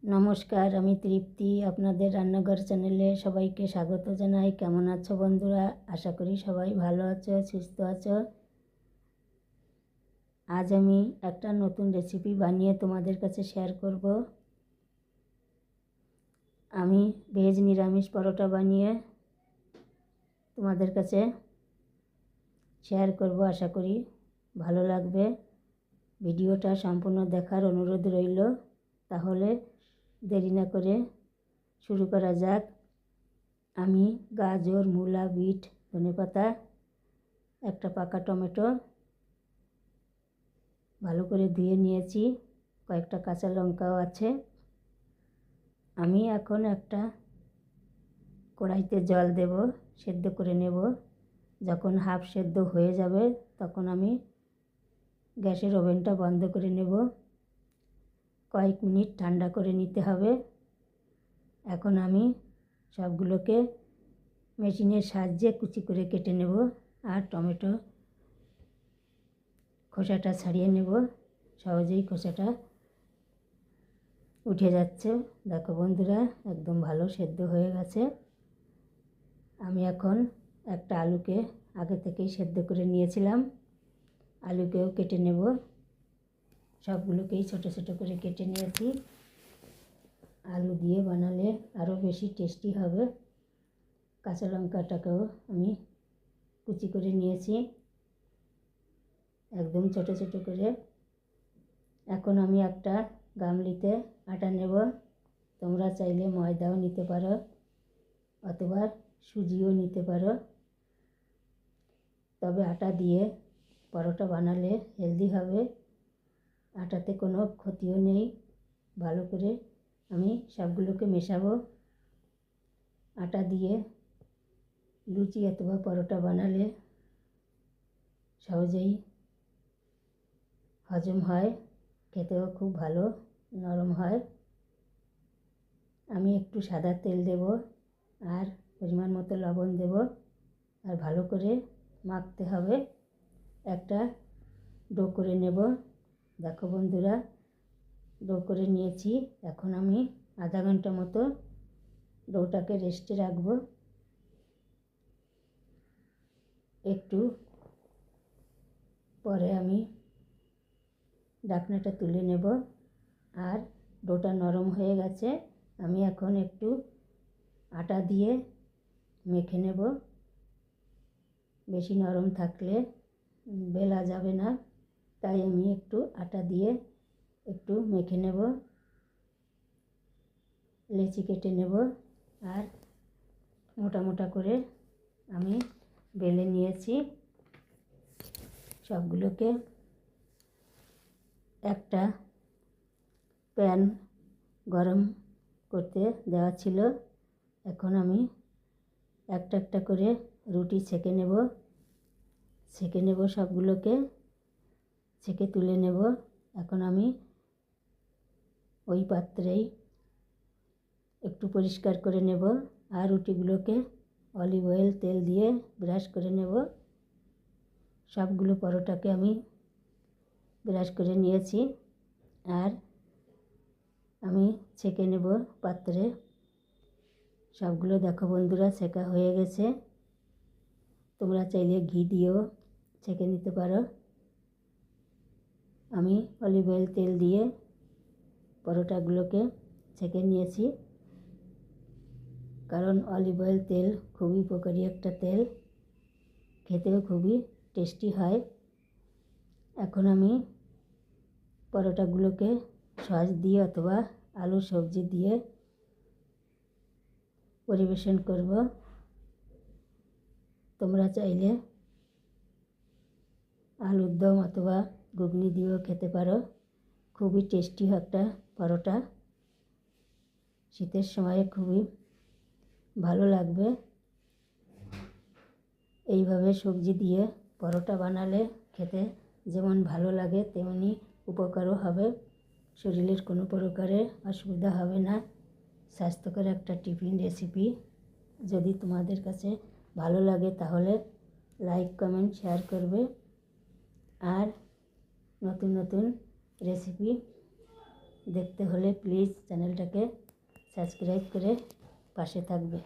নমস্কার, আমি তৃপ্তি। আপনাদের রান্নাঘর চ্যানেলে সবাইকে স্বাগত জানাই। কেমন আছো বন্ধুরা? আশা করি সবাই ভালো আছো, সুস্থ আছো। আজ আমি একটা নতুন রেসিপি বানিয়ে তোমাদের কাছে শেয়ার করব। আমি ভেজ নিরামিষ পরোটা বানিয়ে তোমাদের কাছে শেয়ার করব। আশা করি ভালো লাগবে। ভিডিওটা সম্পূর্ণ দেখার অনুরোধ রইল। তাহলে দেরি না করে শুরু করা যাক। আমি গাজর, মূলা, বিট, ধনেপাতা, একটা পাকা টমেটো ভালো করে ধুয়ে নিয়েছি, কয়েকটা কাঁচা লঙ্কাও আছে। আমি এখন একটা কড়াইতে জল দেব, সেদ্ধ করে নেব। যখন হাফ সেদ্ধ হয়ে যাবে তখন আমি গ্যাসের ওভেনটা বন্ধ করে নেব। কয়েক মিনিট ঠান্ডা করে নিতে হবে। এখন আমি সবগুলোকে মেশিনের সাহায্যে কুচি করে কেটে নেব আর টমেটো খোসাটা ছাড়িয়ে নেব। সহজেই খোসাটা উঠে যাচ্ছে। দেখো বন্ধুরা, একদম ভালো সেদ্ধ হয়ে গেছে। আমি এখন একটা আলুকে আগে থেকেই সেদ্ধ করে নিয়েছিলাম, আলুকেও কেটে নেব। সবগুলোকেই ছোট ছোট করে কেটে নিয়েছি। আলু দিয়ে বানালে আরও বেশি টেস্টি হবে। কাঁচা লঙ্কাটাকেও আমি কুচি করে নিয়েছি, একদম ছোট ছোট করে। এখন আমি একটা গামলিতে আটা নেব। তোমরা চাইলে ময়দাও নিতে পারো অথবা সুজিও নিতে পারো। তবে আটা দিয়ে পরোটা বানালে হেলদি হবে, আটাতে কোনো ক্ষতিও নেই। ভালো করে আমি সবগুলোকে মেশাবো। আটা দিয়ে লুচি অথবা পরোটা বানালে সহজেই হজম হয়, খেতেও খুব ভালো নরম হয়। আমি একটু সাদা তেল দেব আর পরিমাণ মতো লবণ দেব, আর ভালো করে মাখতে হবে। একটা ডো করে নেব। দেখো বন্ধুরা, ডো করে নিয়েছি। এখন আমি আধা ঘন্টা মতো ডোটাকে রেস্টে রাখব। একটু পরে আমি ঢাকনাটা তুলে নেব। আর ডোটা নরম হয়ে গেছে। আমি এখন একটু আটা দিয়ে মেখে নেব। বেশি নরম থাকলে বেলা যাবে না, তাই আমি একটু আটা দিয়ে একটু মেখে নেব। লেচি কেটে নেব আর মোটা মোটা করে আমি বেলে নিয়েছি। সবগুলোকে একটা প্যান গরম করতে দেওয়া ছিল। এখন আমি একটা একটা করে রুটি ছেঁকে নেব সবগুলোকে ছেঁকে তুলে নেব। এখন আমি ওই পাত্রেই একটু পরিষ্কার করে নেব আর রুটিগুলোকে অলিভ অয়েল তেল দিয়ে ব্রাশ করে নেব। সবগুলো পরোটাকে আমি ব্রাশ করে নিয়েছি আর আমি ছেঁকে নেব পাত্রে। সবগুলো দেখো বন্ধুরা, ছেঁকা হয়ে গেছে। তোমরা চাইলে ঘি দিয়েও ছেঁকে নিতে পারো। আমি অলিভ অয়েল তেল দিয়ে পরোটাগুলোকে ছেঁকে নিয়েছি, কারণ অলিভ অয়েল তেল খুবই উপকারী একটা তেল, খেতেও খুবই টেস্টি হয়। এখন আমি পরোটাগুলোকে সস দিয়ে অথবা আলু সবজি দিয়ে পরিবেশন করব। তোমরা চাইলে আলুর দম অথবা ঘুগনি দিয়েও খেতে পারো। খুবই টেস্টি একটা পরোটা, শীতের সময়ে খুবই ভালো লাগবে। এইভাবে সবজি দিয়ে পরোটা বানালে খেতে যেমন ভালো লাগে তেমনি উপকারও হবে। শরীরের কোনো প্রকারের অসুবিধা হবে না। স্বাস্থ্যকর একটা টিফিন রেসিপি। যদি তোমাদের কাছে ভালো লাগে তাহলে লাইক, কমেন্ট, শেয়ার করবে। আর নতুন নতুন রেসিপি দেখতে হলে প্লিজ চ্যানেলটাকে সাবস্ক্রাইব করে পাশে থাকবে।